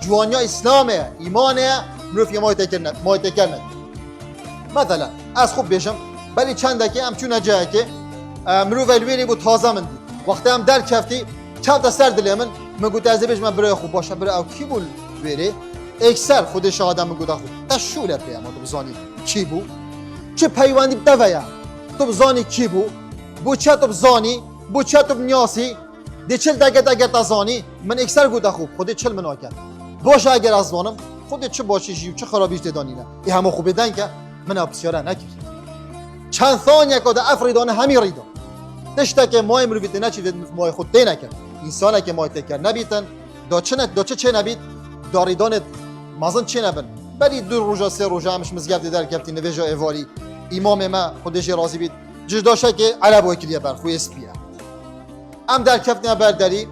جوانیا اسلامه ایمانه مروف یه مای تکرنه مثلا از خوب بیشم ولی چنده که هم چون جایی که مروف الوینی بود تازه من دید وقتی هم در کفتی چند تا سر دلی من گوت از بیش من برای خوب باشه برای او کی بول بره اکثر خودش آدم گوت خوب تشوله پیام تو بزانی کی بو چه پیوندی بدویا تو بزانی کی بو چه تو بزانی بو چه تو نیاسی دی چل دگه تزانی من اکثر گوت خوب خودت چل منو کرد باشه اگر از وانم خودت چه باشی جیو چه خرابیش دانی نه این همه خوب بدن که من ابسیاره نکرد چند ثانیه که افریدانه همی ریدان دشته که مای مروفیت نچید مای خود دی نکرد انسانه که مای تکر نبیتن دا چه نبید داریدانت مازن چه نبن بلی دو روزا سه روزا همش مزگفت در کفتی نویجا ایواری امام ما خودش راضی بید جز داشته که عرب و کلیه بر خوی اسپیه ام در کفتی برداری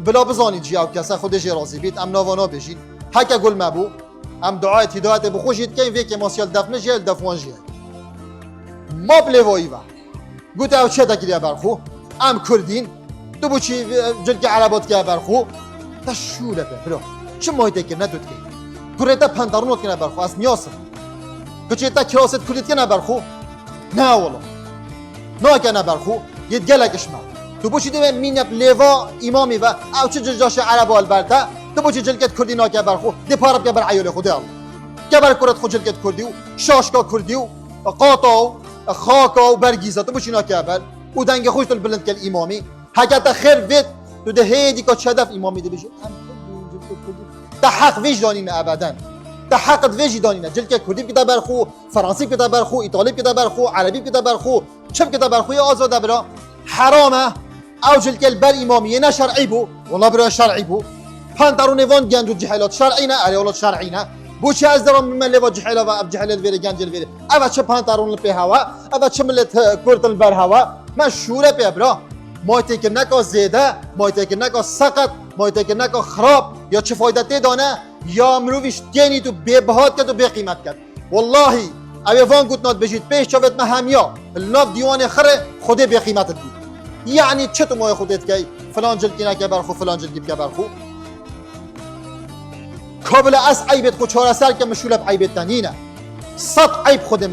بلا بزانی جی او کسا خودش راضی بید ام نوانا بشید حکا گل مبو ام دعایت هدایت بخوشید که این وی که ماسیال دفنه جیل دفوان جیل ما بلیوایی و گوت او چه تکلیه برخو ام کردین تو بو چی جلک عربات که برخو تا شوله برو چه مایده که ندود که گریتا پندارونات که نبرخو از نیاسم کچه تا کراست کلیت که نبرخو نه والله نه که نبرخو ید گلکش ما تو بو چی دیمه مینب لیوا امامی و او چه جاش عرب البرتا تو بو چی جلکت کردی نا که برخو دی پارب که بر عیال خود الله که بر کرد خود جلکت کردی و شاشکا کردی و قاطا و خاکا و برگیزا تو بو چی نا که بر او دنگ خوش تو بلند کل امامی حاجت خیر وید تو ده هیدی که چدف امامی دی بشه تحق وجدانين ابدا تحق وجدانين جلك كردي كده برخو فرنسي كده برخو ايطالي كده برخو عربي كده برخو شب كده برخو يا ازاد برا حرامه او جلك البر اماميه نه شرعي بو والله برا شرعي بو پانتارون وان گنج جحلات شرعينا علي والله شرعينا بو چه از درام من لوا جحلا و اب جحلل ویره گنجل ویره اوا چه پانتارون په هوا اوا چه ملت کردن بر هوا مشهوره په برا مایته که نکا زیده مایته که نکا سقط مایته که نکا خراب یا چه فایده دانه یا مرویش دینی تو بهات کرد و به قیمت کرد والله اوی وان گوت ناد بجید پیش چاوت ما همیا الناف دیوان خره خوده به قیمتت بود یعنی چه تو مای خودت کی فلان جلکی نکه برخو فلان جلکی که برخو قبل از عیبت خود چهار سر که مشولب عیبت تنینه صد عیب خود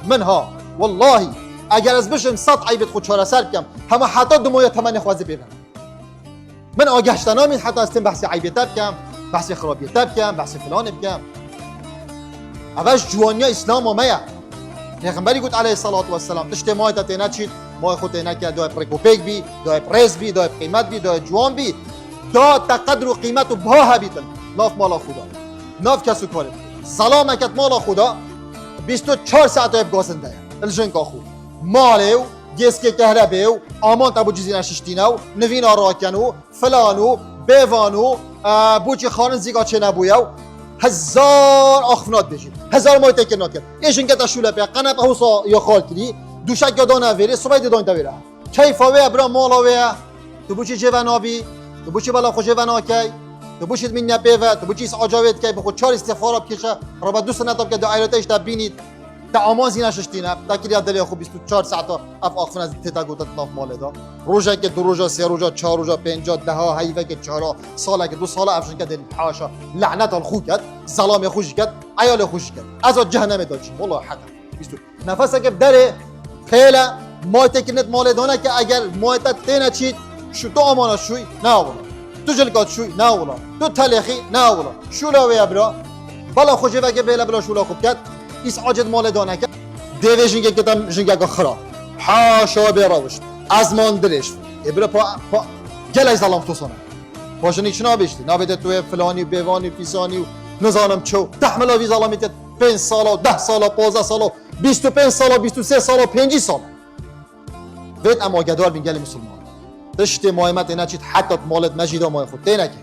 منها والله اگر از بشم صد عیبت خود چهار سر کم همه حتی دو ماه تمن خوازه ببرم من آگهشتنامی حتی از تیم بحث عیبت کم بحث خرابیت کم بحث فلان بکم اولش جوانیا اسلام و میا پیغمبری گفت علیه الصلاة و السلام تشت ماه تا تینا چید ماه خود تینا که دای پرکوپیک بی دای پریز بی دای قیمت بی دای جوان بی دا تقدر و قیمت و بها بیتن ناف مالا خدا ناف کسو کاره سلام اکت مالا خدا 24 ساعت اب گازنده الجن کا خود مالیو گسک کهربیو آمان تا بو چیزی نششتینو نوین راکنو فلانو بیوانو بوچی خانن زیگا چه نبویو هزار آخفنات بشید هزار مای تکر نکرد ایشون که تا شوله پی قنب حوصا یا خال کری دوشک یا دانه ویره صبح دیدان تا ویره کیفا وی برا مالا وی تو بوچی جوانابی تو بوچی بالا خوش جواناکی تو بوچید من نپیوه تو بوچی آجاوید که بخود 4 استفاره بکشه ربا 2 سنت که دو ایراتش تا بینید تا آمان زی نششتینه تا کلیه دلیه خوب 24 ساعت اف آخفن از تتا گوتت ناف ماله دا روزه که 2 روزه 3 روزه 4 روزه 5 10 هیوه که 4 ساله که 2 ساله افشن که دل حاشا لعنت الخو کرد سلام خوش کرد عیال خوش کرد از جهنم داشت والله حق بیستو نفسه که دره خیلی مایت کنت ماله دانه که اگر مایت تینه چید شو تو آمانه شوی نه والله تو جلگات شوی نه والله تو تلخی نه والله شولا و ابرا بالا خوشی و که بیلا بلا شولا خوب کرد ایس عاجد مال دانه که دیوی جنگه که تم جنگه که خرا حاشا بیراوشت از من درشت ابرا پا گلای ظلام تو سانه پاشنی چنا بیشتی نابیده توی فلانی و بیوانی و فیسانی و نزانم چو تحمل آوی ظلامیت 5 سالا 10 سالا 15 سالا 25 سالا 23 سالا 5 سالا وید اما گدار بین گل مسلمان تشت مایمت اینا چید حتی مالت مجید مای خود تینه که